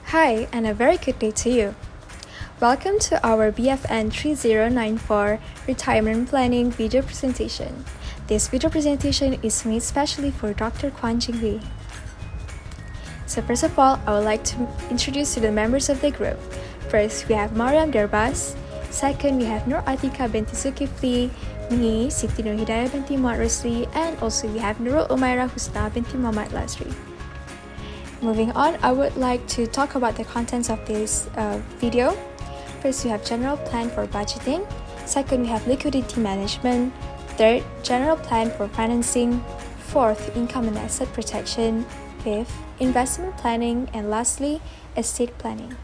Hi, and a very good day to you. Welcome to our BFN 3094 Retirement Planning video presentation. This video presentation is made specially for Dr. Kwan Jing Lee. So first of all, I would like to introduce you the members of the group. First, we have Mariam Derbas. Second, we have Nur Atika binti Zulkifli, me, Siti Nur Hidayah binti Muhammad Rusli, and also we have Nurul Umairah Husna binti Muhammad Lasri. Moving on, I would like to talk about the contents of this video. First, we have general plan for budgeting. Second, we have liquidity management. Third, general plan for financing. Fourth, income and asset protection. Fifth, investment planning. And lastly, estate planning.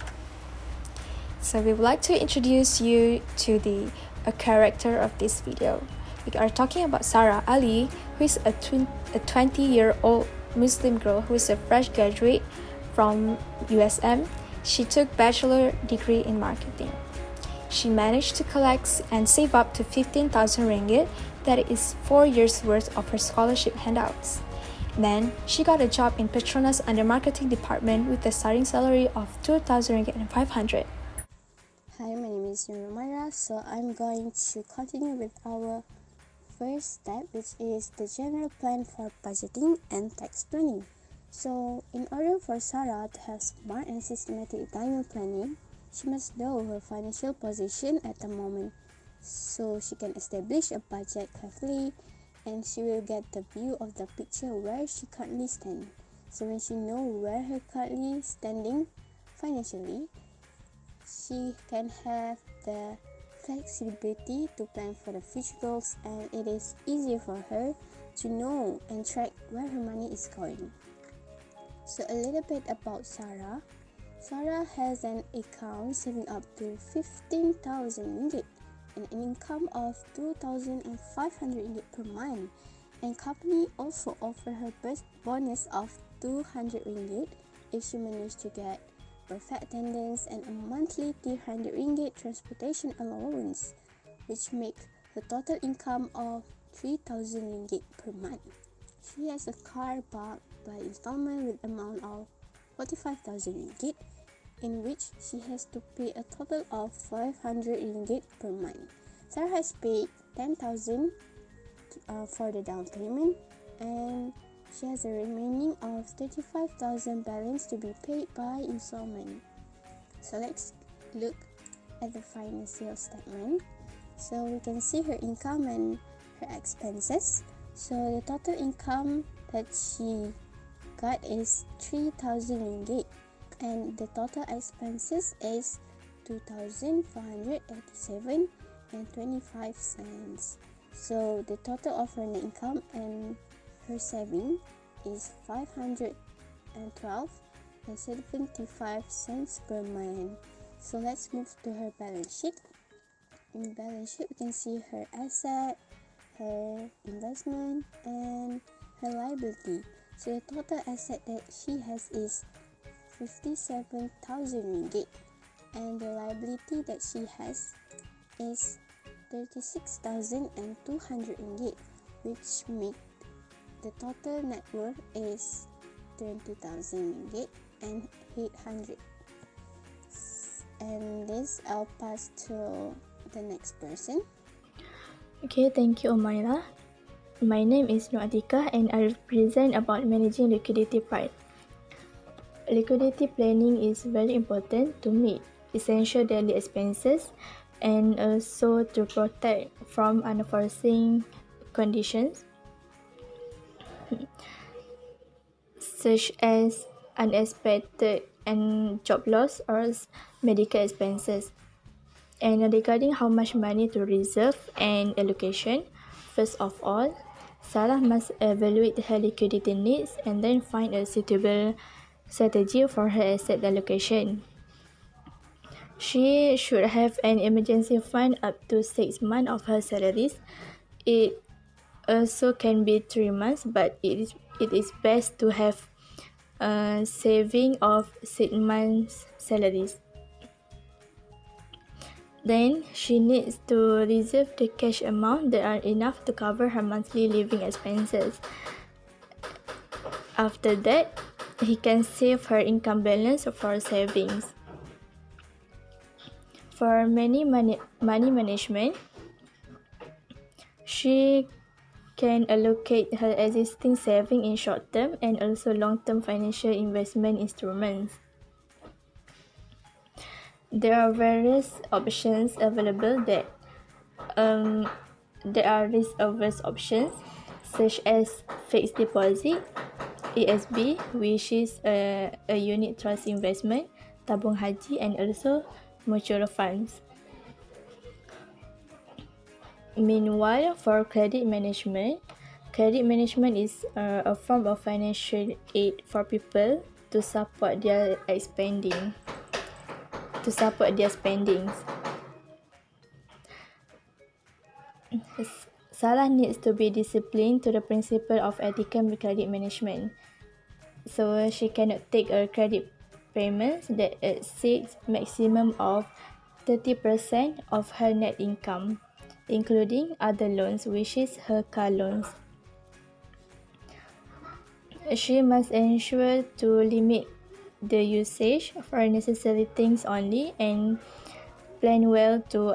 So we would like to introduce you to a character of this video. We are talking about Sarah Ali, who is a 20-year-old Muslim girl who is a fresh graduate from USM. She took bachelor degree in marketing. She managed to collect and save up to 15,000 ringgit, that is 4 years worth of her scholarship handouts. Then she got a job in Petronas under marketing department with a starting salary of 2,000 ringgit and 500. Hi, my name is Nurul Umairah. So I'm going to continue with our first step, which is the general plan for budgeting and tax planning. So in order for Sarah to have smart and systematic retirement planning, she must know her financial position at the moment, so she can establish a budget carefully, and she will get the view of the picture where she currently stands. So when she knows where her currently standing financially, she can have the flexibility to plan for the future goals, and it is easier for her to know and track where her money is going. So a little bit about Sarah. Sarah has an account saving up to 15,000 ringgit and an income of 2,500 ringgit per month, and company also offer her best bonus of 200 ringgit if she managed to get perfect attendance and a monthly 300 ringgit transportation allowance, which makes the total income of 3,000 ringgit per month. She has a car bought by installment with amount of 45,000 ringgit, in which she has to pay a total of 500 ringgit per month. Sarah has paid 10,000 for the down payment, and she has a remaining of 35,000 balance to be paid by installment. So let's look at the financial statement. So we can see her income and her expenses. So the total income that she got is 3,000 ringgit, and the total expenses is 2,487 and 25 cents. So the total of her net income and her saving is 512 and 75 cents per month. So let's move to her balance sheet. In the balance sheet, we can see her asset, her investment, and her liability. So the total asset that she has is 57,000 ringgit, and the liability that she has is 36,200 ringgit, which make the total net worth is 20,000 ringgit and 800. And this I'll pass to the next person. Okay, thank you, Umairah. My name is Nur Atika, and I will present about managing liquidity part. Liquidity planning is very important to meet essential daily expenses and also to protect from unforeseen conditions such as unexpected and job loss or medical expenses. And regarding how much money to reserve and allocation, first of all, Sarah must evaluate her liquidity needs and then find a suitable strategy for her asset allocation. She should have an emergency fund up to 6 months of her salaries. It also can be 3 months, but it is best to have a saving of 6 months salaries. Then she needs to reserve the cash amount that are enough to cover her monthly living expenses. After that, he can save her income balance for savings. For money management, she can allocate her existing saving in short-term and also long-term financial investment instruments. There are various options available that there are risk-averse options such as fixed deposit, ASB, which is a unit trust investment, tabung haji, and also mutual funds. Meanwhile, for credit management is a form of financial aid for people to support their spendings. Sarah needs to be disciplined to the principle of ethical credit management. So she cannot take a credit payments that exceeds maximum of 30% of her net income, including other loans, which is her car loans. She must ensure to limit the usage for necessary things only and plan well to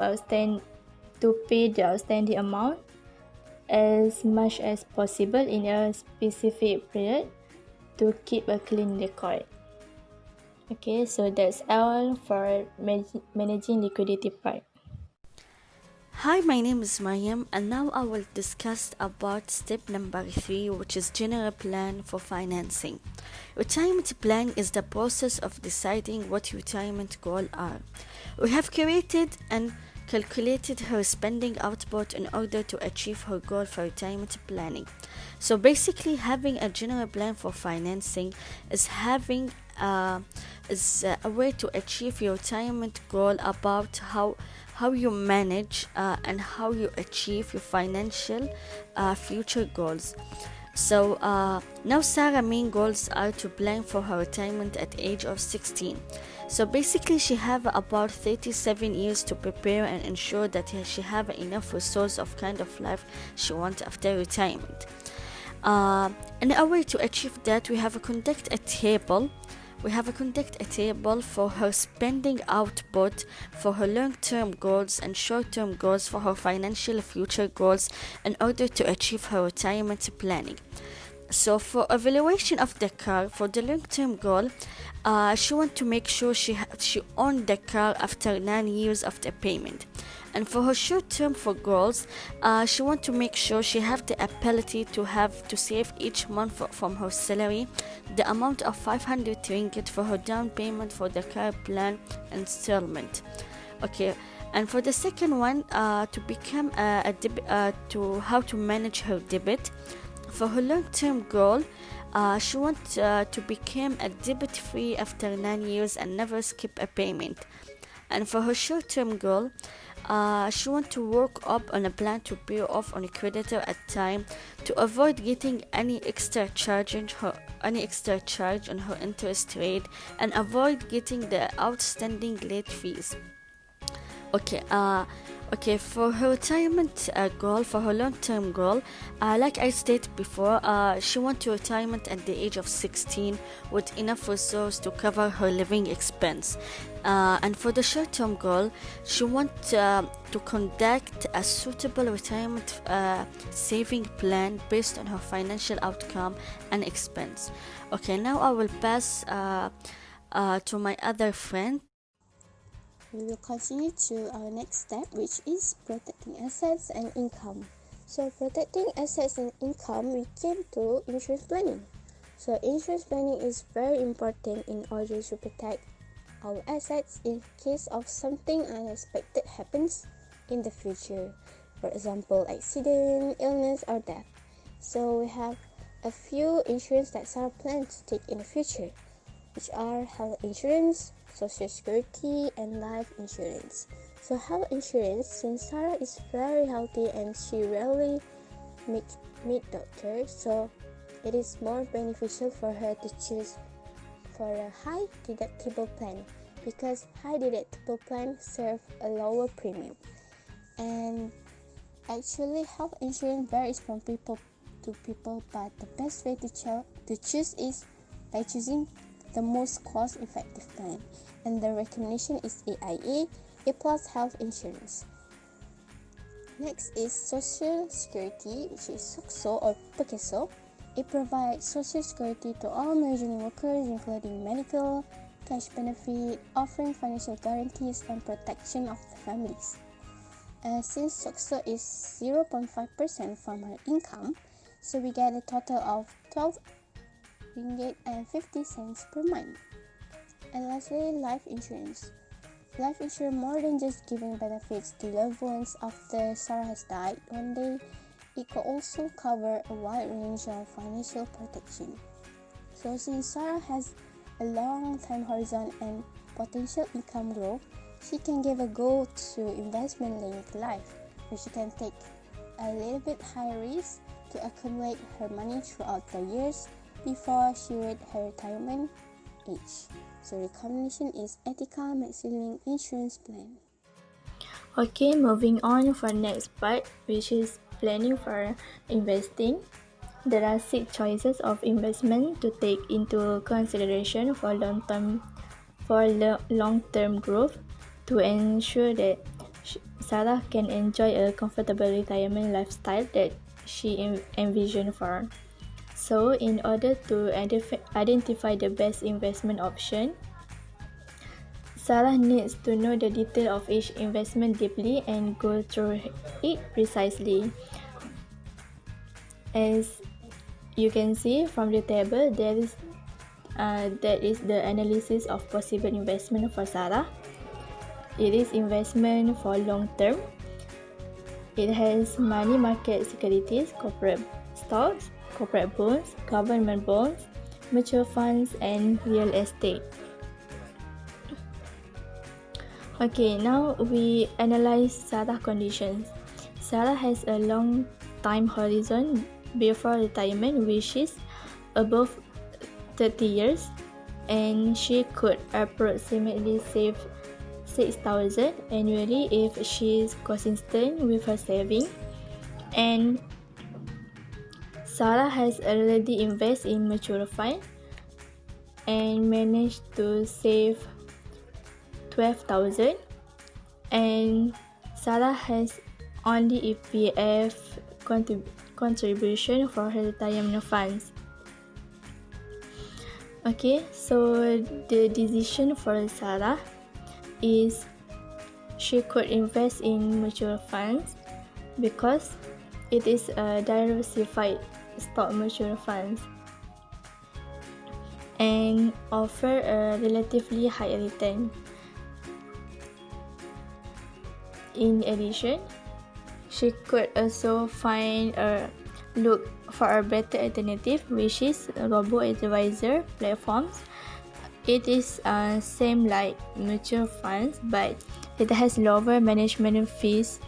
pay the outstanding amount as much as possible in a specific period to keep a clean record. Okay, so that's all for managing liquidity part. Hi, my name is Mariam, and now I will discuss about step number 3, which is general plan for financing. Retirement plan is the process of deciding what retirement goals are. We have created and calculated her spending output in order to achieve her goal for retirement planning. So basically, having a general plan for financing is having a way to achieve your retirement goal about how you manage and how you achieve your financial future goals. So now Sarah's main goals are to plan for her retirement at the age of 16. So basically she have about 37 years to prepare and ensure that she have enough resource of kind of life she wants after retirement. In order to achieve that, we have conduct a table for her spending output, for her long-term goals and short-term goals, for her financial future goals in order to achieve her retirement planning. So for evaluation of the car, for the long-term goal, she want to make sure she owned the car after 9 years of the payment. And for her short-term for goals, she want to make sure she have the ability to save each month from her salary the amount of 500 ringgit for her down payment for the car plan installment. Okay. And for the second one, to become to how to manage her debit. For her long-term goal, she wants to become a debt-free after 9 years and never skip a payment. And for her short-term goal, she wants to work up on a plan to pay off on a creditor at time to avoid getting any extra charge on her interest rate and avoid getting the outstanding late fees. Okay, for her retirement goal, for her long-term goal, like I stated before, she wants to retirement at the age of 16 with enough resources to cover her living expense. And for the short-term goal, she wants to conduct a suitable retirement saving plan based on her financial outcome and expense. Okay, now I will pass to my other friend. We will continue to our next step, which is protecting assets and income. So protecting assets and income, we came to insurance planning. So insurance planning is very important in order to protect our assets in case of something unexpected happens in the future. For example, accident, illness, or death. So we have a few insurance that Sarah plans to take in the future, which are health insurance, social security, and life insurance. So health insurance, since Sarah is very healthy and she rarely meet doctors, so it is more beneficial for her to choose for a high deductible plan, because high deductible plan serve a lower premium. And actually health insurance varies from people to people, but the best way to choose is by choosing the most cost-effective plan, and the recommendation is AIA, A Plus Health Insurance. Next is Social Security, which is SOCSO or PEKESO. It provides social security to all Malaysian workers, including medical, cash benefit, offering financial guarantees and protection of the families. Since SOCSO is 0.5% from her income, so we get a total of 12 ringgit and 50 cents per month. And lastly, life insurance. Life insurance more than just giving benefits to loved ones after Sarah has died one day. It could also cover a wide range of financial protection. So since Sarah has a long time horizon and potential income growth, she can give a go to investment-linked life, where she can take a little bit high risk to accumulate her money throughout the years before she reach her retirement age. So recommendation is Ethica Maxilink Insurance Plan. Okay, moving on for next part, which is planning for investing. There are 6 choices of investment to take into consideration for long-term growth to ensure that Sarah can enjoy a comfortable retirement lifestyle that she envisioned for. So, in order to identify the best investment option, Sarah needs to know the detail of each investment deeply and go through it precisely. As you can see from the table, that is the analysis of possible investment for Sarah. It is investment for long term. It has money market securities, corporate stocks, corporate bonds, government bonds, mutual funds, and real estate. Okay, now we analyze Sarah's conditions. Sarah has a long time horizon before retirement, which is above 30 years, and she could approximately save 6,000 annually if she is consistent with her saving. And Sarah has already invested in mutual fund and managed to save 12,000, and Sarah has only EPF contribution for her retirement funds. Okay, so the decision for Sarah is she could invest in mutual funds because it is a diversified stock mutual funds and offer a relatively high return. In addition, she could also look for a better alternative, which is robo-advisor platforms. It is same like mutual funds, but it has lower management fees.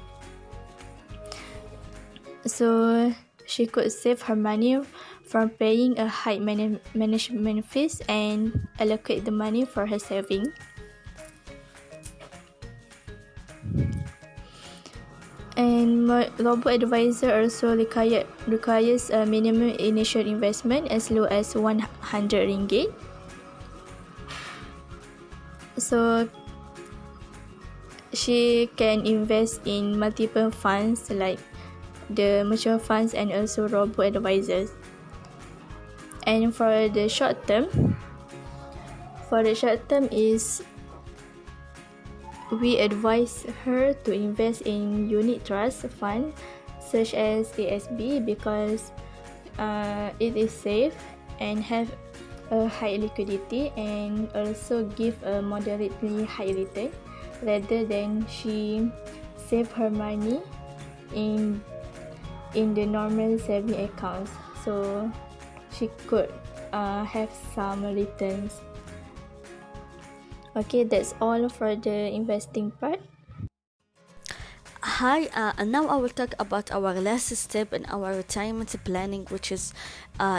So she could save her money from paying a high management fees and allocate the money for her saving. And robo-advisor also requires a minimum initial investment as low as 100 ringgit. So she can invest in multiple funds like the mutual funds and also robo-advisors. And for the short term is we advise her to invest in unit trust fund such as ASB because it is safe and have a high liquidity and also give a moderately high return rather than she save her money in the normal saving accounts, so she could have some returns. Okay, that's all for the investing part. Hi, and now I will talk about our last step in our retirement planning, which is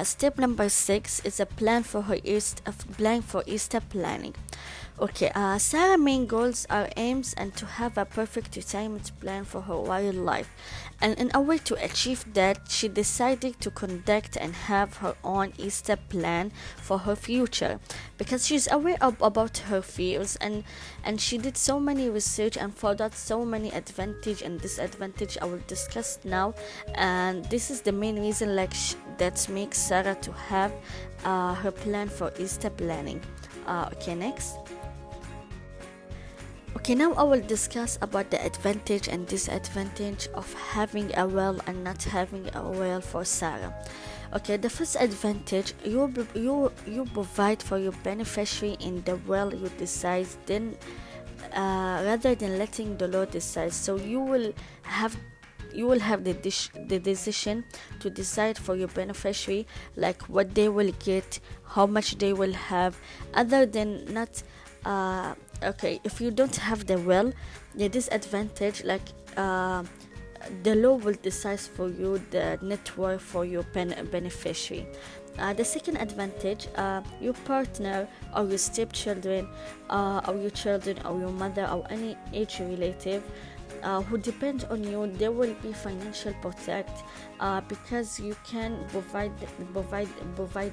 step number 6 is a plan for estate planning. Okay, Sarah main goals are aims and to have a perfect retirement plan for her wild life. And in order to achieve that, she decided to conduct and have her own Easter plan for her future because she's aware about her fears, and she did so many research and found out so many advantage and disadvantage I will discuss now. And this is the main reason that makes Sarah to have her plan for Easter planning. Okay, next. Okay, now I will discuss about the advantage and disadvantage of having a will and not having a will for Sarah. Okay, the first advantage, you provide for your beneficiary in the will you decide, then rather than letting the law decide. So you will have the decision to decide for your beneficiary, like what they will get, how much they will have, other than not. Okay, if you don't have the will, the disadvantage, the law will decide for you the net worth for your beneficiary. The second advantage, your partner or your stepchildren, or your children or your mother or any age relative who depend on you, they will be financial protect because you can provide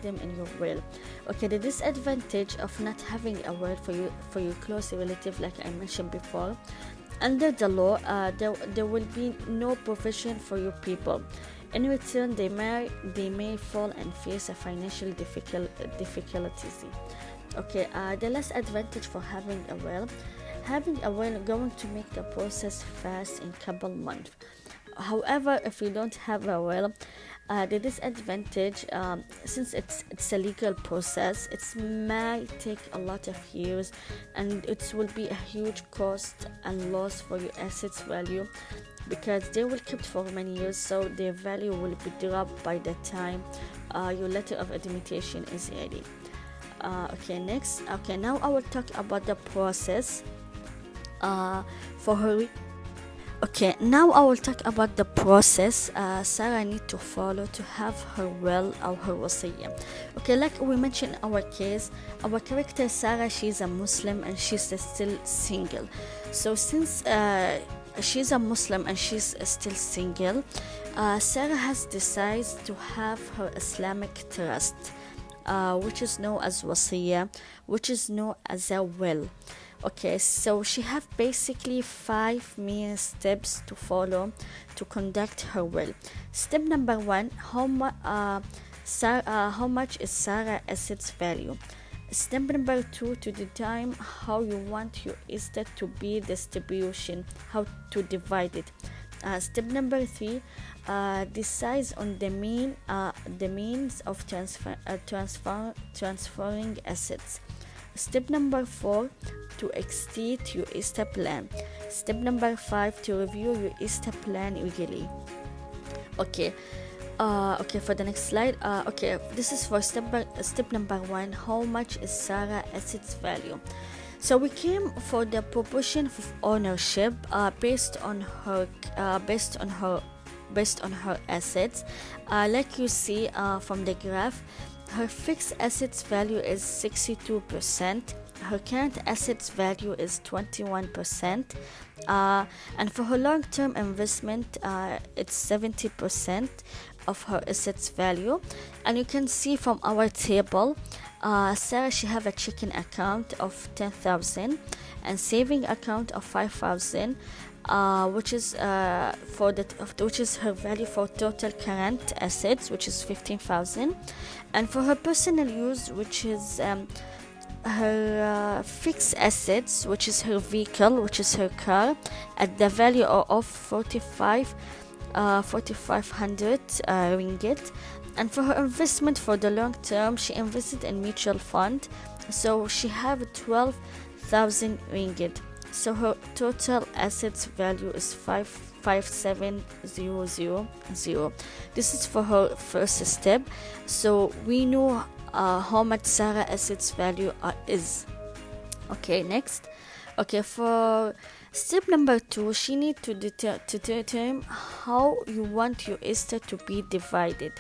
them in your will. Okay, the disadvantage of not having a will for your close relative, like I mentioned before, under the law, there will be no provision for your people. In return, they may fall and face a financial difficulties. Okay, the last advantage for having a will. Having a will going to make the process fast in couple months. However, if you don't have a will, the disadvantage, since it's a legal process, it may take a lot of years, and it will be a huge cost and loss for your assets value, because they will keep for many years, so their value will be dropped by the time your letter of administration is ready. Okay, next. Okay, now I will talk about the process for her. Okay, now I will talk about the process Sarah need to follow to have her will or her wasiyah. Okay, like we mentioned in our case, our character Sarah, she's a Muslim and she's still single. So since she's a Muslim and she's still single, Sarah has decided to have her Islamic trust, which is known as wasiyah, which is known as a will. Okay, so she have basically 5 main steps to follow to conduct her will. Step number 1, how much is Sarah assets value? Step number 2, to determine how you want your estate to be distribution, how to divide it. Step number 3, decides on the means of transferring assets. Step number 4, to exceed your Easter plan. Step number 5, to review your Easter plan regularly. Okay, for the next slide. Okay, this is for step number 1. How much is Sarah assets value? So we came for the proportion of ownership based on her assets. Like you see from the graph, her fixed assets value is 62%. Her current assets value is 21%, and for her long-term investment, it's 70% of her assets value. And you can see from our table, Sarah, she have a checking account of 10,000 and saving account of 5,000, which is which is her value for total current assets, which is 15,000, and for her personal use, which is her fixed assets, which is her vehicle, which is her car, at the value of 4,500 ringgit. And for her investment for the long term, she invested in mutual fund, so she have 12,000 ringgit. So her total assets value is 557,000. This is for her first step. So we know how much Sarah assets value is. Okay, next. Okay, for step number 2, she need to determine how you want your estate to be divided.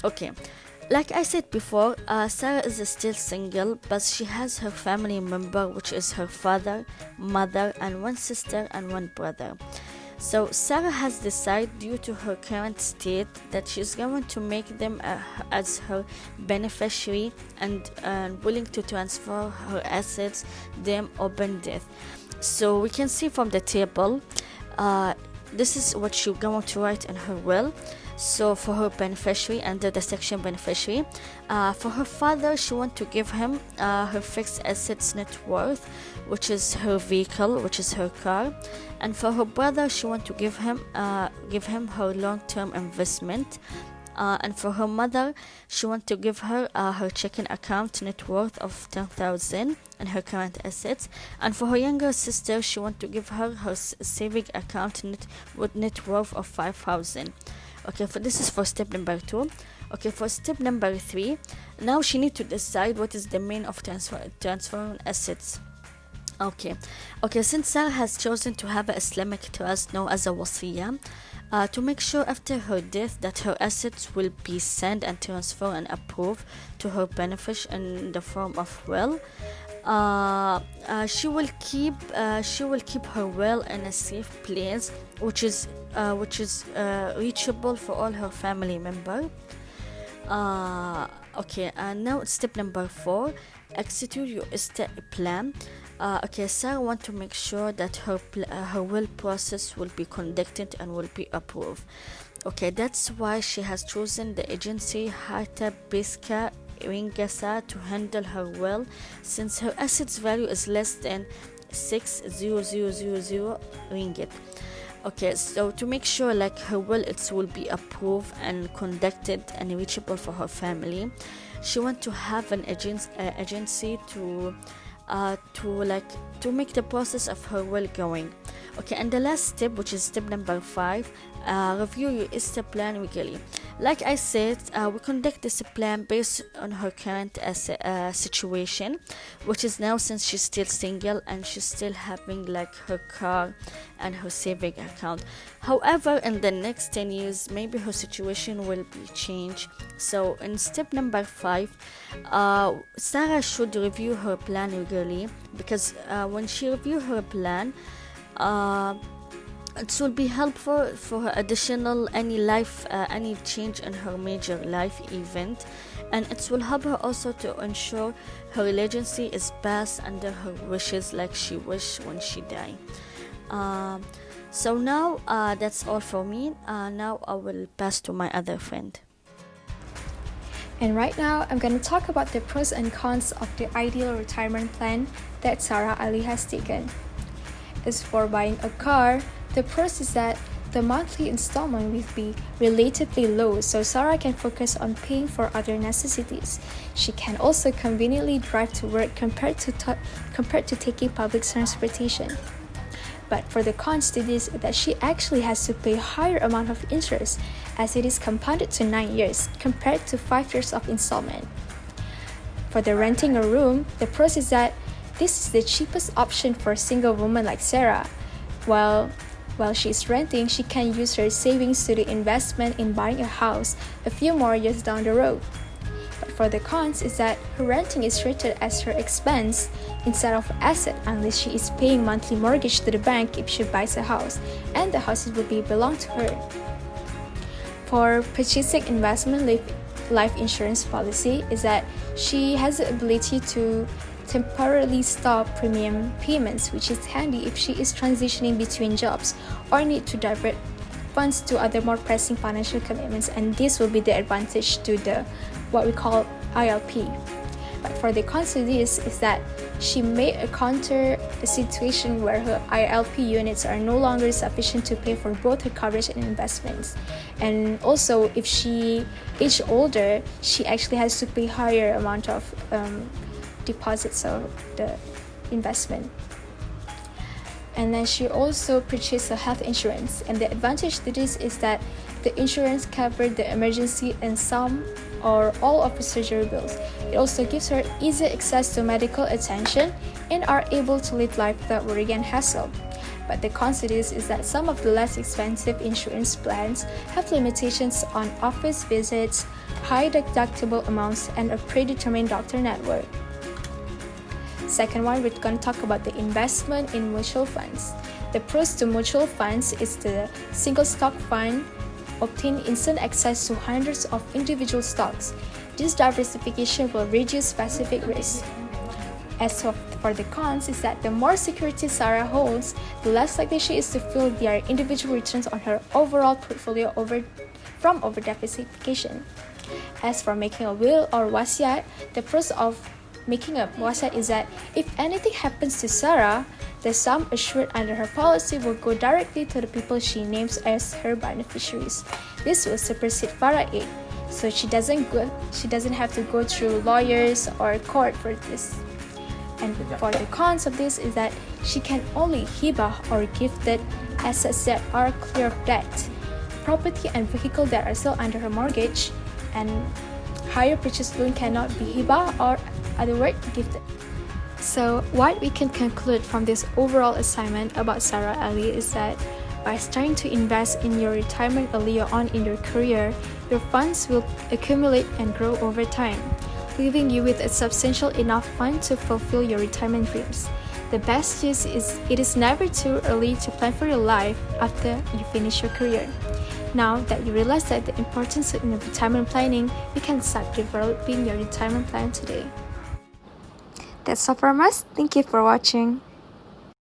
Okay, Like I said before, Sarah is still single, but she has her family member, which is her father, mother, and one sister and one brother. So Sarah has decided, due to her current state, that she's going to make them as her beneficiary and willing to transfer her assets, them upon death. So we can see from the table, this is what she's going to write in her will. So for her beneficiary, under the section beneficiary, for her father, she wants to give him her fixed assets net worth, which is her vehicle, which is her car. And for her brother, she wants to give him her long-term investment. And for her mother, she wants to give her her checking account net worth of 10,000 and her current assets. And for her younger sister, she wants to give her her saving account net worth of 5,000. Okay, for this is for step number 2. Okay, for step number 3, now she need to decide what is the mean of transferring assets. Okay, since Sarah has chosen to have an Islamic trust known as a wasiya, to make sure after her death that her assets will be sent and transferred and approved to her beneficiary in the form of will, she will keep her will in a safe place, which is reachable for all her family members. And now step number 4, execute your estate plan. Sarah want to make sure that her will process will be conducted and will be approved. Okay, that's why she has chosen the agency Hata Biska Ringasa to handle her will, since her assets value is less than 6,000 ringgit. Okay, so to make sure like her will will be approved and conducted and reachable for her family, she want to have an agency to make the process of her will going. Okay, and the last step, which is step number 5, review your estate plan weekly. Like I said, we conduct this plan based on her current situation, which is now, since she's still single and she's still having like her car and her saving account. However, in the next 10 years, maybe her situation will be changed. So in step number 5, Sarah should review her plan regularly, because when she review her plan, it will be helpful for her additional any change in her major life event, and it will help her also to ensure her legacy is passed under her wishes, like she wished when she died. So now that's all for me. Now I will pass to my other friend. And right now, I'm going to talk about the pros and cons of the ideal retirement plan that Sarah Ali has taken. As for buying a car, the pros is that the monthly installment will be relatively low, so Sarah can focus on paying for other necessities. She can also conveniently drive to work compared to taking public transportation. But for the cons to this, that she actually has to pay higher amount of interest, as it is compounded to 9 years compared to 5 years of installment. For the renting a room, the pros is that this is the cheapest option for a single woman like Sarah. While she's renting, she can use her savings to the investment in buying a house a few more years down the road. But for the cons is that her renting is treated as her expense instead of asset, unless she is paying monthly mortgage to the bank if she buys a house, and the house will belong to her. For purchasing investment life insurance policy is that she has the ability to temporarily stop premium payments, which is handy if she is transitioning between jobs or need to divert funds to other more pressing financial commitments, and this will be the advantage to the what we call ILP. But for the cons to this is that she may encounter a situation where her ILP units are no longer sufficient to pay for both her coverage and investments. And also, if she is older, she actually has to pay higher amount of deposits of the investment. And then she also purchased a health insurance, and the advantage to this is that the insurance covered the emergency and some or all of her surgery bills. It also gives her easy access to medical attention and are able to live life without worry and hassle. But the cons to this is that some of the less expensive insurance plans have limitations on office visits, high deductible amounts, and a predetermined doctor network. Second one, we're going to talk about the investment in mutual funds. The pros to mutual funds is the single stock fund, obtain instant access to hundreds of individual stocks. This diversification will reduce specific risks. As for the cons, is that the more securities Sarah holds, the less likely she is to feel their individual returns on her overall portfolio from over-diversification. As for making a will or wasiat, the pros of making a wasiat is that if anything happens to Sarah, the sum assured under her policy will go directly to the people she names as her beneficiaries. This will supersede fara'id, so she doesn't have to go through lawyers or court for this. And for the cons of this is that she can only hibah or gifted assets that are clear of debt, property and vehicle that are still under her mortgage, and higher purchase loan cannot be hibah or other word gifted. So what we can conclude from this overall assignment about Sarah Ali is that by starting to invest in your retirement earlier on in your career, your funds will accumulate and grow over time, leaving you with a substantial enough fund to fulfill your retirement dreams. The best news is it is never too early to plan for your life after you finish your career. Now that you realize that the importance in retirement planning, you can start developing your retirement plan today. That's all from us. Thank you for watching.